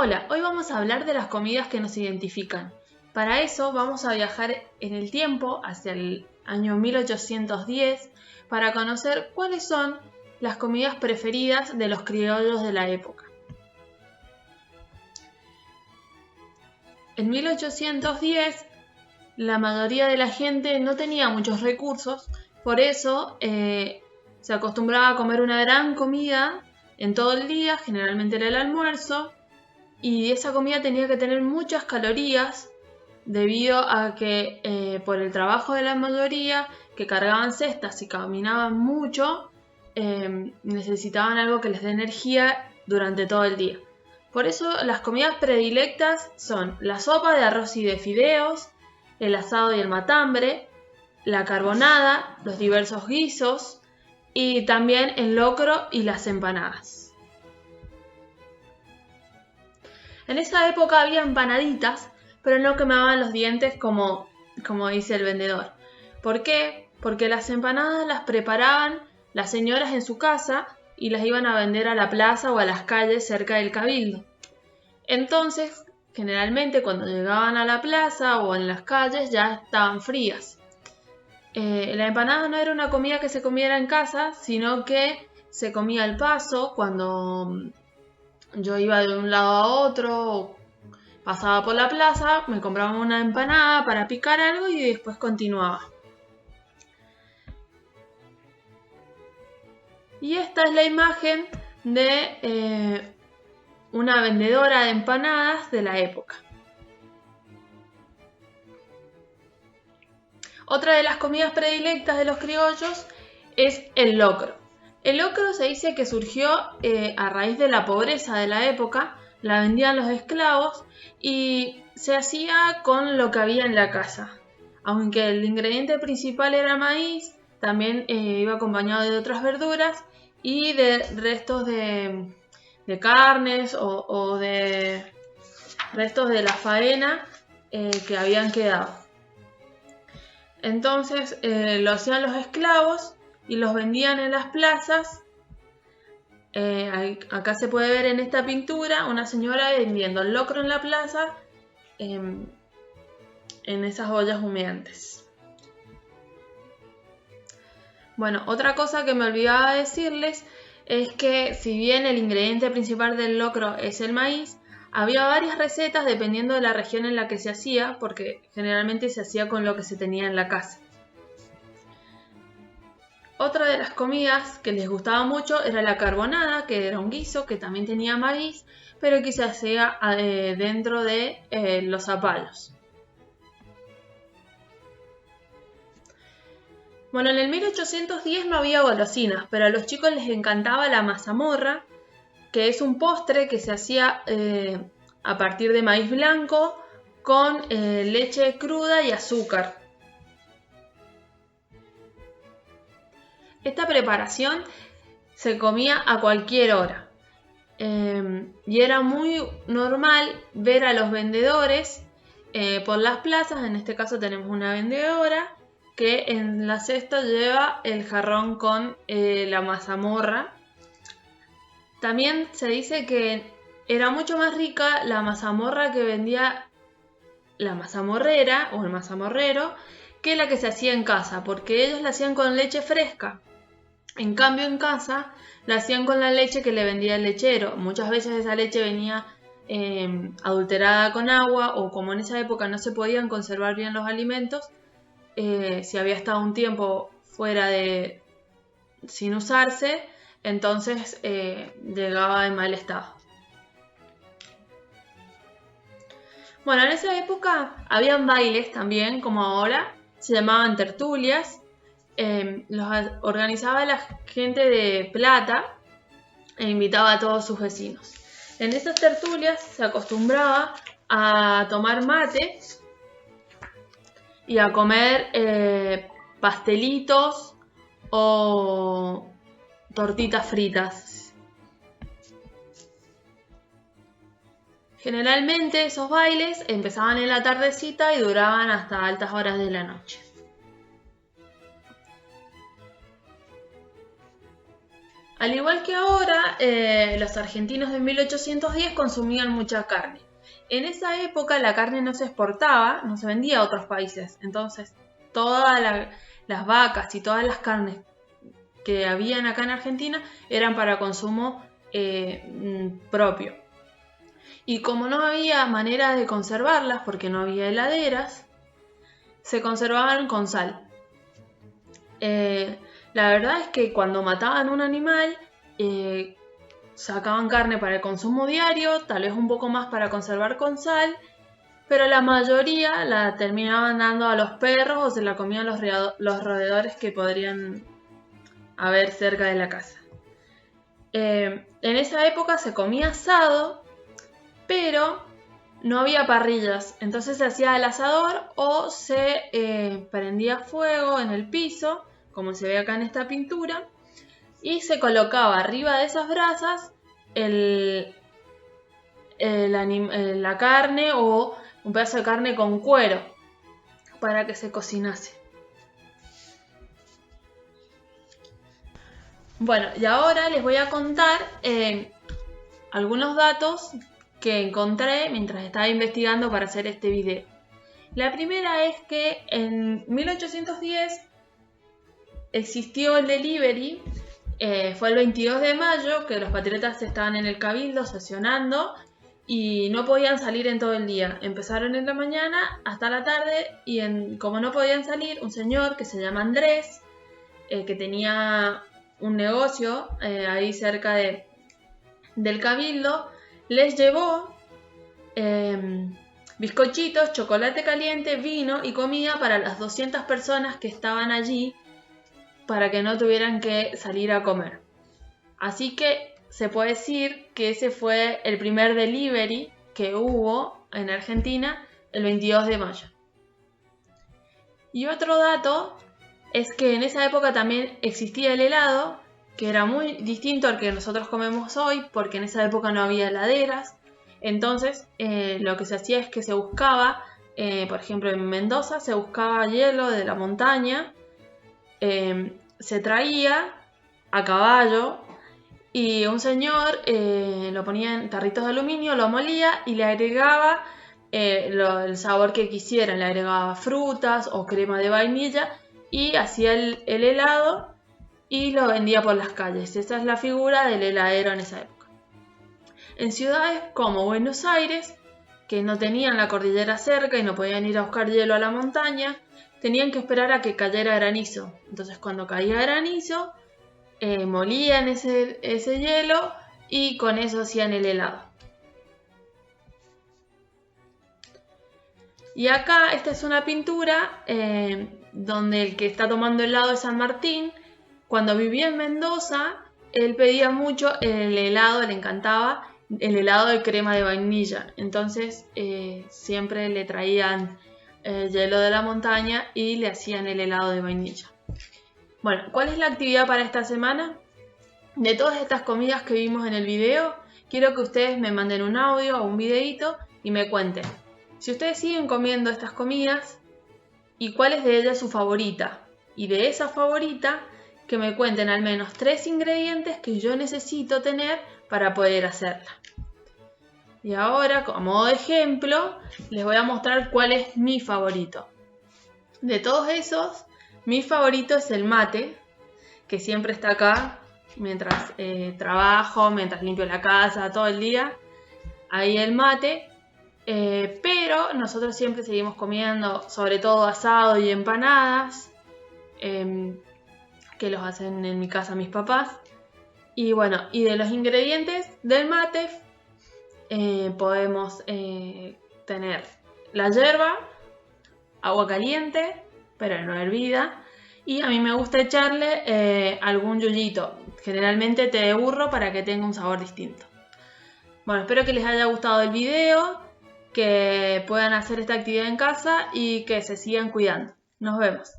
Hola, hoy vamos a hablar de las comidas que nos identifican. Para eso vamos a viajar en el tiempo hacia el año 1810 para conocer cuáles son las comidas preferidas de los criollos de la época. En 1810 la mayoría de la gente no tenía muchos recursos, por eso se acostumbraba a comer una gran comida en todo el día, generalmente era el almuerzo, y esa comida tenía que tener muchas calorías debido a que por el trabajo de la mayoría, que cargaban cestas y caminaban mucho, necesitaban algo que les dé energía durante todo el día. Por eso las comidas predilectas son la sopa de arroz y de fideos, el asado y el matambre, la carbonada, los diversos guisos y también el locro y las empanadas. En esa época había empanaditas, pero no quemaban los dientes como dice el vendedor. ¿Por qué? Porque las empanadas las preparaban las señoras en su casa y las iban a vender a la plaza o a las calles cerca del cabildo. Entonces, generalmente cuando llegaban a la plaza o en las calles ya estaban frías. La empanada no era una comida que se comiera en casa, sino que se comía al paso cuando yo iba de un lado a otro, pasaba por la plaza, me compraba una empanada para picar algo y después continuaba. Y esta es la imagen de una vendedora de empanadas de la época. Otra de las comidas predilectas de los criollos es el locro. El locro se dice que surgió a raíz de la pobreza de la época, la vendían los esclavos y se hacía con lo que había en la casa. Aunque el ingrediente principal era maíz, también iba acompañado de otras verduras y de restos de carnes o de restos de la faena que habían quedado. Entonces lo hacían los esclavos y los vendían en las plazas. Acá se puede ver en esta pintura una señora vendiendo el locro en la plaza en esas ollas humeantes. Bueno, otra cosa que me olvidaba decirles es que si bien el ingrediente principal del locro es el maíz, había varias recetas dependiendo de la región en la que se hacía, porque generalmente se hacía con lo que se tenía en la casa. Otra de las comidas que les gustaba mucho era la carbonada, que era un guiso que también tenía maíz, pero que se hacía dentro de los zapallos. Bueno, en el 1810 no había golosinas, pero a los chicos les encantaba la mazamorra, que es un postre que se hacía a partir de maíz blanco con leche cruda y azúcar. Esta preparación se comía a cualquier hora y era muy normal ver a los vendedores por las plazas. En este caso tenemos una vendedora que en la cesta lleva el jarrón con la mazamorra. También se dice que era mucho más rica la mazamorra que vendía la mazamorrera o el mazamorrero que la que se hacía en casa, porque ellos la hacían con leche fresca. En cambio, en casa la hacían con la leche que le vendía el lechero. Muchas veces esa leche venía adulterada con agua, o como en esa época no se podían conservar bien los alimentos, si había estado un tiempo fuera sin usarse, entonces llegaba en mal estado. Bueno, en esa época habían bailes también, como ahora, se llamaban tertulias. Los organizaba la gente de plata e invitaba a todos sus vecinos. En esas tertulias se acostumbraba a tomar mate y a comer pastelitos o tortitas fritas. Generalmente esos bailes empezaban en la tardecita y duraban hasta altas horas de la noche. Al igual que ahora, los argentinos de 1810 consumían mucha carne. En esa época la carne no se exportaba, no se vendía a otros países. Entonces, todas las vacas y todas las carnes que habían acá en Argentina eran para consumo propio. Y como no había manera de conservarlas, porque no había heladeras, se conservaban con sal. La verdad es que cuando mataban un animal, sacaban carne para el consumo diario, tal vez un poco más para conservar con sal, pero la mayoría la terminaban dando a los perros o se la comían los roedores que podrían haber cerca de la casa. En esa época se comía asado, pero no había parrillas, entonces se hacía al asador o se prendía fuego en el piso, como se ve acá en esta pintura, y se colocaba arriba de esas brasas la carne o un pedazo de carne con cuero para que se cocinase. Bueno, y ahora les voy a contar algunos datos que encontré mientras estaba investigando para hacer este video. La primera es que en 1810 existió el delivery, fue el 22 de mayo que los patriotas estaban en el Cabildo sesionando y no podían salir en todo el día. Empezaron en la mañana hasta la tarde y como no podían salir, un señor que se llama Andrés, que tenía un negocio ahí cerca del Cabildo, les llevó bizcochitos, chocolate caliente, vino y comida para las 200 personas que estaban allí para que no tuvieran que salir a comer. Así que se puede decir que ese fue el primer delivery que hubo en Argentina el 22 de mayo. Y otro dato es que en esa época también existía el helado, que era muy distinto al que nosotros comemos hoy, porque en esa época no había heladeras. Entonces lo que se hacía es que se buscaba, por ejemplo en Mendoza, se buscaba hielo de la montaña, se traía a caballo y un señor lo ponía en tarritos de aluminio, lo molía y le agregaba el sabor que quisieran, le agregaba frutas o crema de vainilla y hacía el helado y lo vendía por las calles. Esa es la figura del heladero en esa época. En ciudades como Buenos Aires, que no tenían la cordillera cerca y no podían ir a buscar hielo a la montaña, tenían que esperar a que cayera granizo. Entonces cuando caía granizo, molían ese hielo y con eso hacían el helado. Y acá esta es una pintura donde el que está tomando helado es San Martín. Cuando vivía en Mendoza, él pedía mucho el helado, le encantaba el helado de crema de vainilla. Entonces siempre le traían hielo de la montaña y le hacían el helado de vainilla. Bueno, ¿cuál es la actividad para esta semana? De todas estas comidas que vimos en el video, quiero que ustedes me manden un audio o un videito y me cuenten si ustedes siguen comiendo estas comidas y cuál es de ellas su favorita. Y de esa favorita, que me cuenten al menos 3 ingredientes que yo necesito tener para poder hacerla. Y ahora, como modo de ejemplo, les voy a mostrar cuál es mi favorito. De todos esos, mi favorito es el mate, que siempre está acá mientras trabajo, mientras limpio la casa, todo el día. Ahí el mate. Pero nosotros siempre seguimos comiendo, sobre todo asado y empanadas, que los hacen en mi casa mis papás. Y bueno, y de los ingredientes del mate podemos tener la yerba, agua caliente, pero no hervida, y a mí me gusta echarle algún yuyito, generalmente té de burro para que tenga un sabor distinto. Bueno, espero que les haya gustado el video, que puedan hacer esta actividad en casa y que se sigan cuidando. Nos vemos.